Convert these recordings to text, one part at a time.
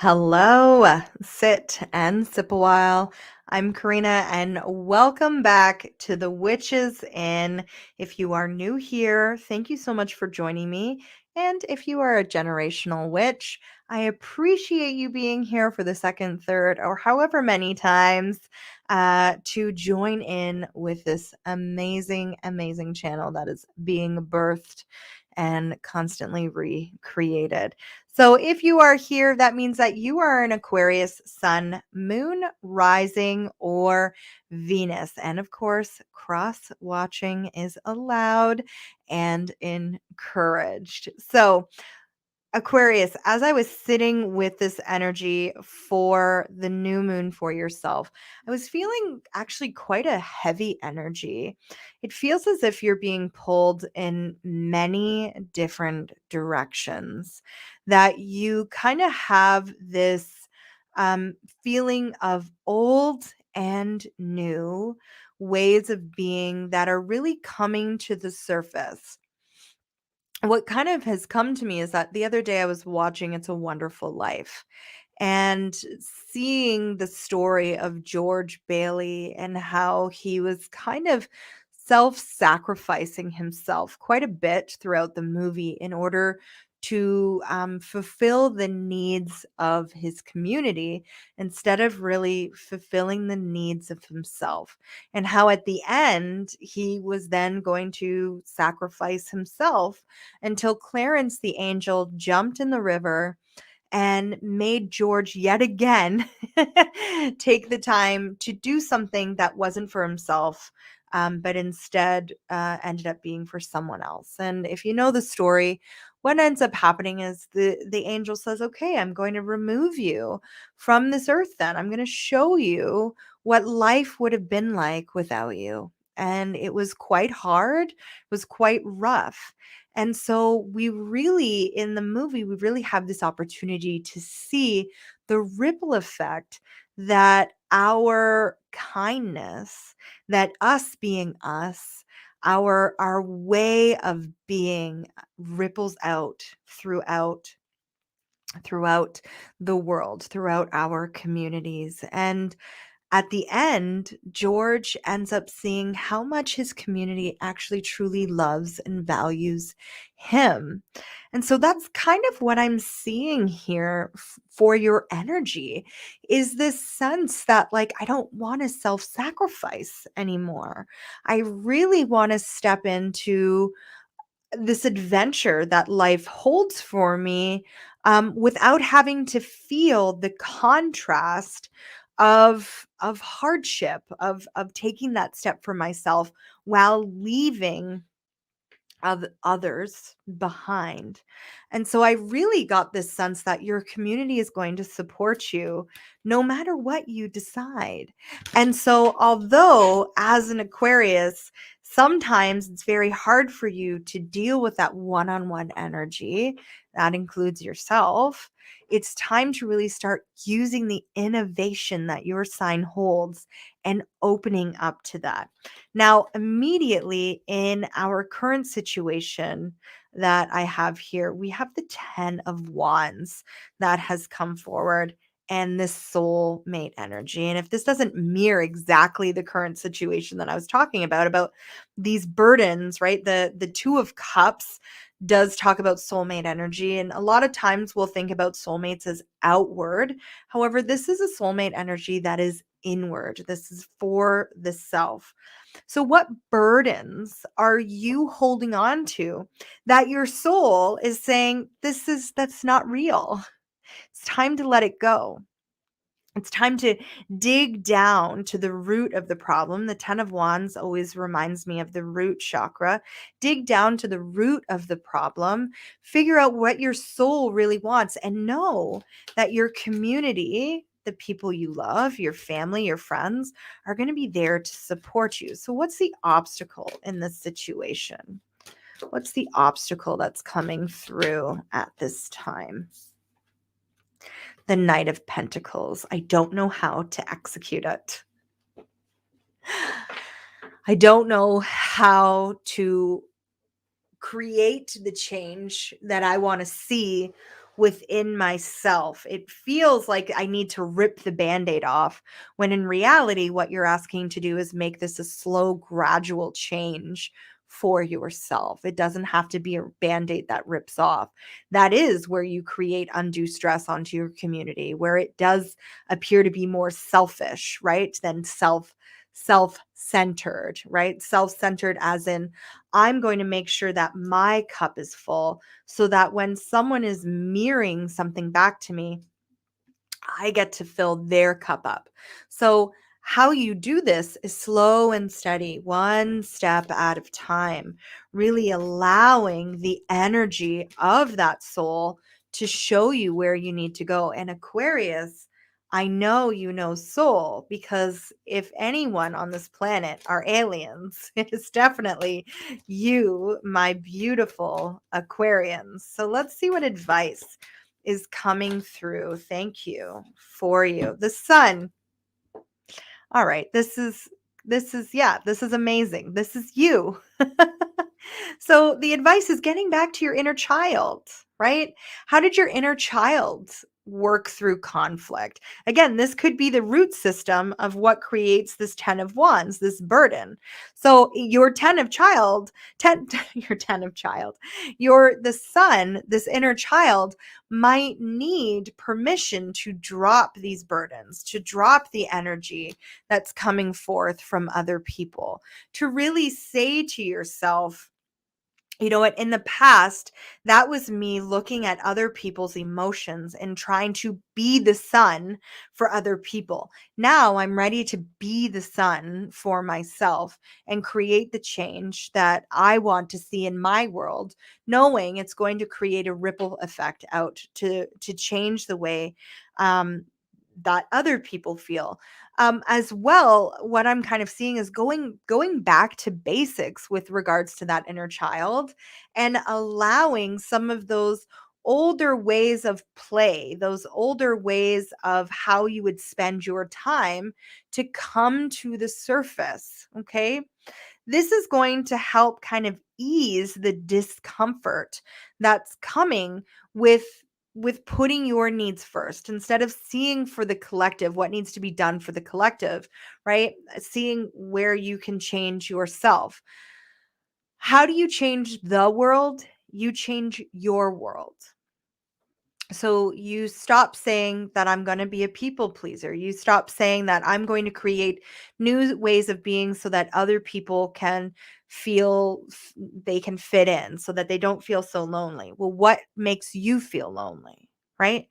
Hello, sit and sip a while. I'm Karena, and welcome back to the Witches Inn. If you are new here, thank you so much for joining me. And if you are a generational witch, I appreciate you being here for the second, third, or however many times to join in with this amazing, amazing channel that is being birthed and constantly recreated. So if you are here, that means that you are an Aquarius sun, moon, rising, or Venus. And of course, cross watching is allowed and encouraged. So Aquarius, as I was sitting with this energy for the new moon for yourself, I was feeling actually quite a heavy energy. It feels as if you're being pulled in many different directions, that you kind of have this um, feeling of old and new ways of being that are really coming to the surface. What kind of has come to me is that the other day I was watching It's a Wonderful Life and seeing the story of George Bailey and how he was kind of self-sacrificing himself quite a bit throughout the movie in order to fulfill the needs of his community instead of really fulfilling the needs of himself, and how at the end he was then going to sacrifice himself until Clarence the angel jumped in the river and made George yet again take the time to do something that wasn't for himself, but instead ended up being for someone else. And if you know the story, what ends up happening is the angel says, "Okay, I'm going to remove you from this earth. Then I'm going to show you what life would have been like without you." And it was quite hard. It was quite rough. And so we really, in the movie, we really have this opportunity to see the ripple effect that our kindness, that us being us, our way of being ripples out throughout the world, throughout our communities. And at the end, George ends up seeing how much his community actually truly loves and values him. And so that's kind of what I'm seeing here for your energy, is this sense that, like, I don't want to self-sacrifice anymore. I really want to step into this adventure that life holds for me, without having to feel the contrast of hardship, of taking that step for myself while leaving of others behind. And so I really got this sense that your community is going to support you no matter what you decide. And so, although as an Aquarius, sometimes it's very hard for you to deal with that one on one energy, that includes yourself. It's time to really start using the innovation that your sign holds and opening up to that. Now, immediately in our current situation that I have here, we have the 10 of Wands that has come forward, and this soulmate energy. And if this doesn't mirror exactly the current situation that I was talking about these burdens, right? The 2 of Cups does talk about soulmate energy, and a lot of times we'll think about soulmates as outward. However, this is a soulmate energy that is inward. This is for the self. So, what burdens are you holding on to that your soul is saying, that's not real? It's time to let it go. It's time to dig down to the root of the problem. The 10 of Wands always reminds me of the root chakra. Dig down to the root of the problem, figure out what your soul really wants, and know that your community, the people you love, your family, your friends, are going to be there to support you. So, what's the obstacle in this situation? What's the obstacle that's coming through at this time? The Knight of Pentacles. I don't know how to execute it. I don't know how to create the change that I want to see within myself. It feels like I need to rip the band-aid off, when in reality, what you're asking to do is make this a slow, gradual change for yourself. It doesn't have to be a band-aid that rips off. That is where you create undue stress onto your community, where it does appear to be more selfish, right? Than self-centered, right? Self-centered as in, I'm going to make sure that my cup is full so that when someone is mirroring something back to me, I get to fill their cup up. So, how you do this is slow and steady, one step at a time, really allowing the energy of that soul to show you where you need to go. And Aquarius, I know you know soul, because if anyone on this planet are aliens, it is definitely you, my beautiful Aquarians. So let's see what advice is coming through. Thank you for you. The sun. All right. This is amazing. This is you. So the advice is getting back to your inner child, right? How did your inner child work through conflict? Again, this could be the root system of what creates this 10 of wands, this burden. So your 10 of child, 10 your 10 of child, your the sun, this inner child might need permission to drop these burdens, to drop the energy that's coming forth from other people, to really say to yourself, you know what, in the past, that was me looking at other people's emotions and trying to be the sun for other people. Now I'm ready to be the sun for myself and create the change that I want to see in my world, knowing it's going to create a ripple effect out to change the way that other people feel. As well, what I'm kind of seeing is going back to basics with regards to that inner child, and allowing some of those older ways of play, those older ways of how you would spend your time, to come to the surface. Okay. This is going to help kind of ease the discomfort that's coming with putting your needs first, instead of seeing for the collective what needs to be done for the collective, right? Seeing where you can change yourself. How do you change the world? You change your world. So you stop saying that I'm going to be a people pleaser. You stop saying that I'm going to create new ways of being so that other people can they can fit in, so that they don't feel so lonely. Well, what makes you feel lonely, right?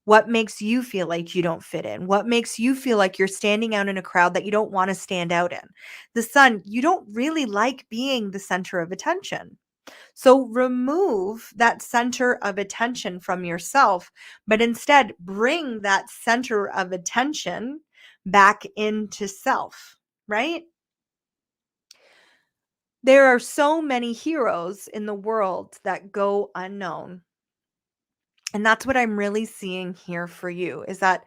What makes you feel like you don't fit in? What makes you feel like you're standing out in a crowd that you don't want to stand out in? The sun, you don't really like being the center of attention. So remove that center of attention from yourself, but instead bring that center of attention back into self, right? There are so many heroes in the world that go unknown. And that's what I'm really seeing here for you, is that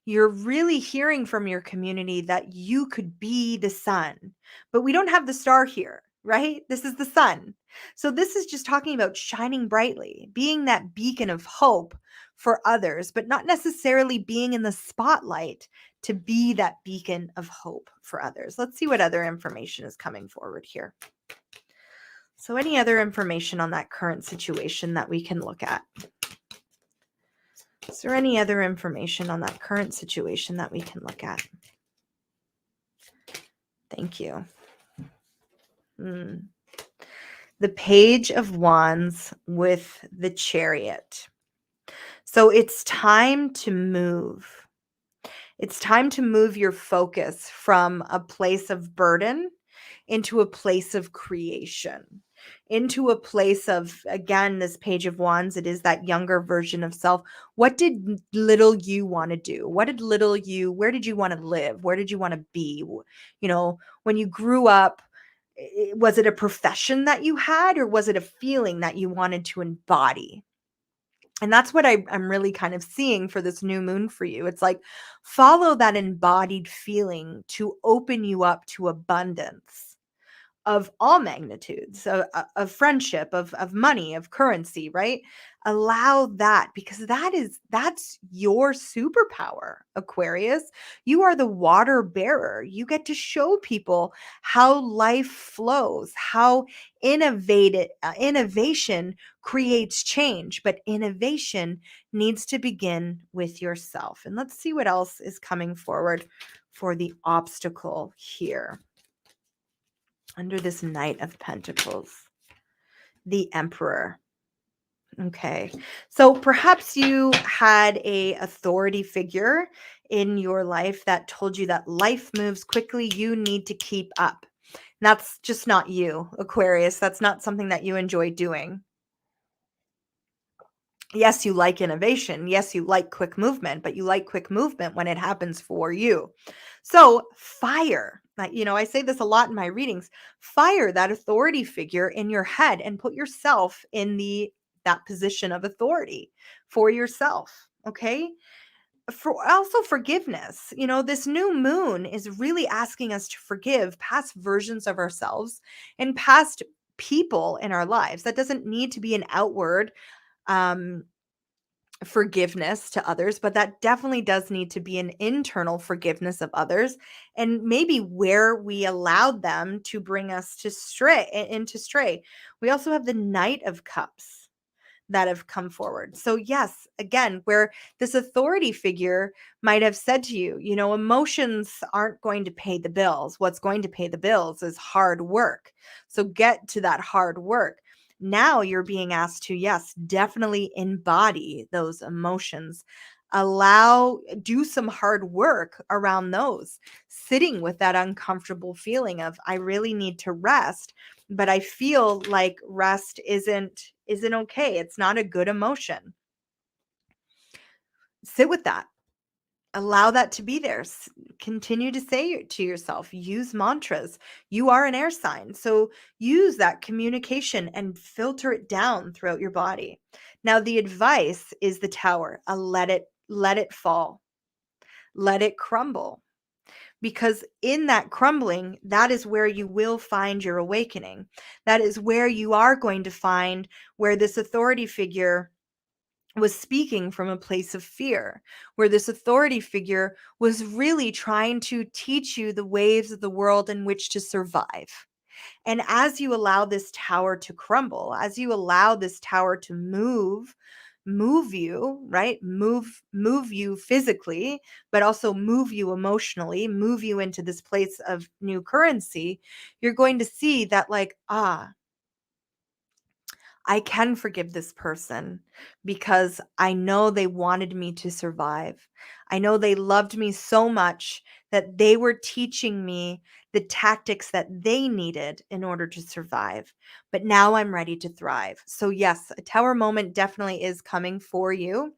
you're really hearing from your community that you could be the sun. But we don't have the star here, right? This is the sun. So this is just talking about shining brightly, being that beacon of hope for others, but not necessarily being in the spotlight to be that beacon of hope for others. Let's see what other information is coming forward here. So any other information on that current situation that we can look at? Is there any other information on that current situation that we can look at? Thank you. The Page of Wands with the Chariot. So it's time to move. It's time to move your focus from a place of burden into a place of creation, into a place of, again, this Page of Wands, it is that younger version of self. What did little you want to do? Where did you want to live? Where did you want to be? You know, when you grew up, was it a profession that you had, or was it a feeling that you wanted to embody? And that's what I'm really kind of seeing for this new moon for you. It's like, follow that embodied feeling to open you up to abundance of all magnitudes, of friendship, of money, of currency, right? Allow that, because that's your superpower, Aquarius. You are the water bearer. You get to show people how life flows, how innovation creates change, but innovation needs to begin with yourself. And let's see what else is coming forward for the obstacle here under this Knight of Pentacles, the Emperor. Okay. So perhaps you had a authority figure in your life that told you that life moves quickly, you need to keep up. That's just not you, Aquarius. That's not something that you enjoy doing. Yes, you like innovation. Yes, you like quick movement, but you like quick movement when it happens for you. So, fire. I say this a lot in my readings. Fire that authority figure in your head and put yourself in that position of authority for yourself, okay? For also forgiveness. This new moon is really asking us to forgive past versions of ourselves and past people in our lives. That doesn't need to be an outward um forgiveness to others, but that definitely does need to be an internal forgiveness of others, and maybe where we allowed them to bring us to stray. We also have the Knight of Cups that have come forward. So yes, again, where this authority figure might have said to you, emotions aren't going to pay the bills. What's going to pay the bills is hard work. So get to that hard work. Now you're being asked to, yes, definitely embody those emotions. Do some hard work around those, sitting with that uncomfortable feeling of, I really need to rest, but I feel like rest isn't okay. It's not a good emotion. Sit with that. Allow that to be there. Continue to say to yourself, use mantras. You are an air sign, so use that communication and filter it down throughout your body. Now, the advice is the Tower. Let it fall. Let it crumble. Because in that crumbling, that is where you will find your awakening. That is where you are going to find where this authority figure was speaking from a place of fear, where this authority figure was really trying to teach you the ways of the world in which to survive. And as you allow this tower to crumble, as you allow this tower to move you, right? Move you physically, but also move you emotionally, move you into this place of new currency, you're going to see that, like, I can forgive this person because I know they wanted me to survive. I know they loved me so much that they were teaching me the tactics that they needed in order to survive. But now I'm ready to thrive. So, yes, a tower moment definitely is coming for you.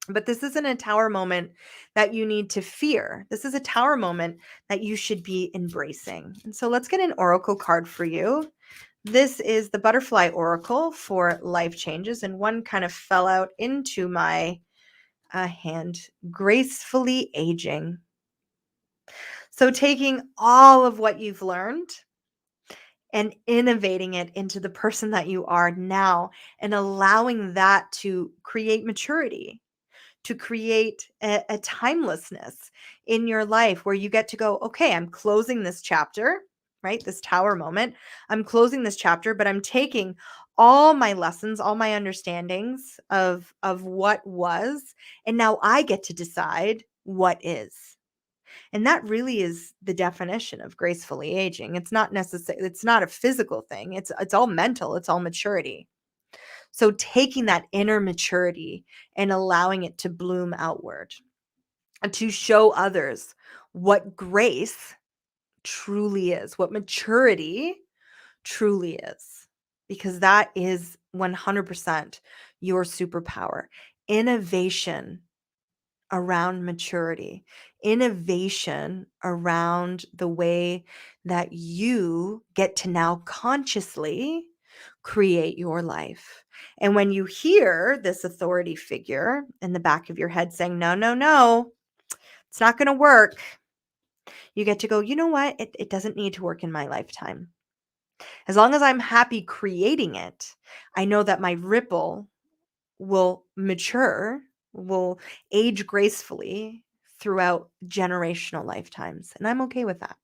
But this isn't a tower moment that you need to fear. This is a tower moment that you should be embracing. And so let's get an oracle card for you. This is the Butterfly Oracle for life changes, and one kind of fell out into my hand. Gracefully aging. So taking all of what you've learned and innovating it into the person that you are now, and allowing that to create maturity, to create a timelessness in your life where you get to go, okay, I'm closing this chapter, right? This tower moment. I'm closing this chapter, but I'm taking all my lessons, all my understandings of what was, and now I get to decide what is. And that really is the definition of gracefully aging. It's not a physical thing. It's all mental, it's all maturity. So taking that inner maturity and allowing it to bloom outward, and to show others what grace truly is, what maturity truly is, because that is 100% your superpower. Innovation around maturity, innovation around the way that you get to now consciously create your life. And when you hear this authority figure in the back of your head saying, no, no, no, it's not going to work, you get to go, you know what? It doesn't need to work in my lifetime. As long as I'm happy creating it, I know that my ripple will mature, will age gracefully throughout generational lifetimes. And I'm okay with that.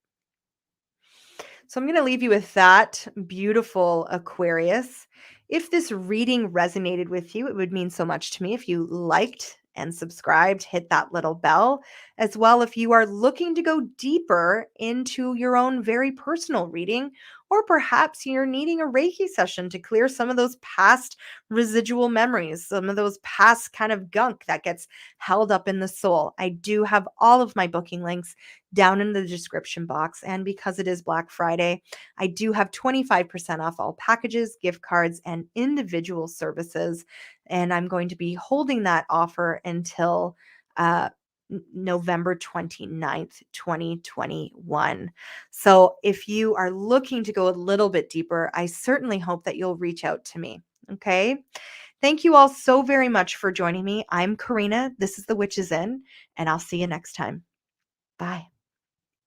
So I'm going to leave you with that, beautiful Aquarius. If this reading resonated with you, it would mean so much to me if you liked and subscribed, hit that little bell. As well, if you are looking to go deeper into your own very personal reading, or perhaps you're needing a Reiki session to clear some of those past residual memories, some of those past kind of gunk that gets held up in the soul. I do have all of my booking links down in the description box. And because it is Black Friday, I do have 25% off all packages, gift cards, and individual services. And I'm going to be holding that offer until November 29th, 2021. So if you are looking to go a little bit deeper, I certainly hope that you'll reach out to me. Okay. Thank you all so very much for joining me. I'm Karena. This is The Witches Inn, and I'll see you next time. Bye.